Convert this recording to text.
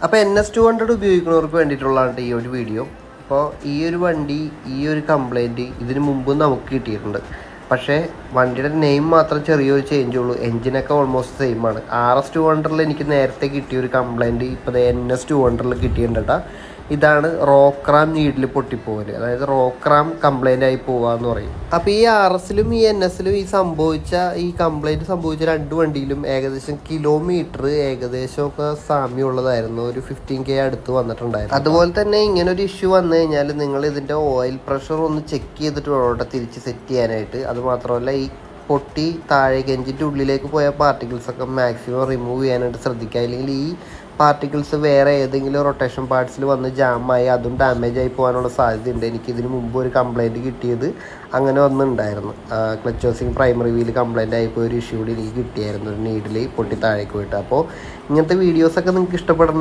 അപ്പോൾ NS200 ഉപയോഗിക്കുന്നവർക്ക് വേണ്ടിയിട്ടുള്ളതാണ് ഈ ഒരു വീഡിയോ. അപ്പോൾ ഈ ഒരു വണ്ടി, ഈ ഒരു കംപ്ലൈൻറ്റ് ഇതിന് മുമ്പ് നമുക്ക് കിട്ടിയിട്ടുണ്ട്. പക്ഷേ വണ്ടിയുടെ നെയിം മാത്രം ചെറിയൊരു ചേഞ്ച് ഉള്ളൂ. എൻജിനൊക്കെ ഓൾമോസ്റ്റ് സെയിം ആണ്. RS200 എനിക്ക് നേരത്തെ കിട്ടിയ ഒരു കംപ്ലൈൻറ്റ് ഇപ്പോൾ NS200 കിട്ടിയിട്ടുണ്ട് കേട്ടോ. ഇതാണ് റോക്രാം നീഡിൽ പൊട്ടിപ്പോകൽ, അതായത് റോക്രാം കംപ്ലൈൻ്റ് ആയി പോവാന്ന് പറയും. അപ്പോൾ ഈ RSലും ഈ NSലും ഈ കംപ്ലൈൻറ്റ് സംഭവിച്ച രണ്ട് വണ്ടിയിലും ഏകദേശം കിലോമീറ്റർ ഏകദേശമൊക്കെ സാമ്യമുള്ളതായിരുന്നു. ഒരു 15K അടുത്ത് വന്നിട്ടുണ്ടായിരുന്നു. അതുപോലെ തന്നെ ഇങ്ങനെ ഒരു ഇഷ്യൂ വന്നു കഴിഞ്ഞാൽ നിങ്ങൾ ഇതിൻ്റെ ഓയിൽ പ്രഷർ ഒന്ന് ചെക്ക് ചെയ്തിട്ട് വേണം തിരിച്ച് സെറ്റ് ചെയ്യാനായിട്ട്. അതുമാത്രമല്ല, ഈ പൊട്ടി താഴേക്ക് എഞ്ചിൻ്റെ ഉള്ളിലേക്ക് പോയ പാർട്ടിക്കിൾസൊക്കെ മാക്സിമം റിമൂവ് ചെയ്യാനായിട്ട് ശ്രദ്ധിക്കുക. അല്ലെങ്കിൽ ഈ പാർട്ടിക്കിൾസ് വേറെ ഏതെങ്കിലും റൊട്ടേഷൻ പാർട്സിൽ വന്ന് ജാമായി അതും ഡാമേജ് ആയി പോകാനുള്ള സാധ്യതയുണ്ട്. എനിക്കിതിന് മുമ്പ് ഒരു കംപ്ലൈൻറ്റ് കിട്ടിയത് അങ്ങനെ വന്നിട്ടുണ്ടായിരുന്നു. Clutch housing primary wheel complaint ആയിപ്പോയി ഒരു ഇഷ്യൂ കൂടി എനിക്ക് കിട്ടിയായിരുന്നു, ഒരു നീഡിൽ പൊട്ടി താഴേക്ക് പോയിട്ട്. അപ്പോൾ ഇങ്ങനത്തെ വീഡിയോസൊക്കെ നിങ്ങൾക്ക് ഇഷ്ടപ്പെടുന്ന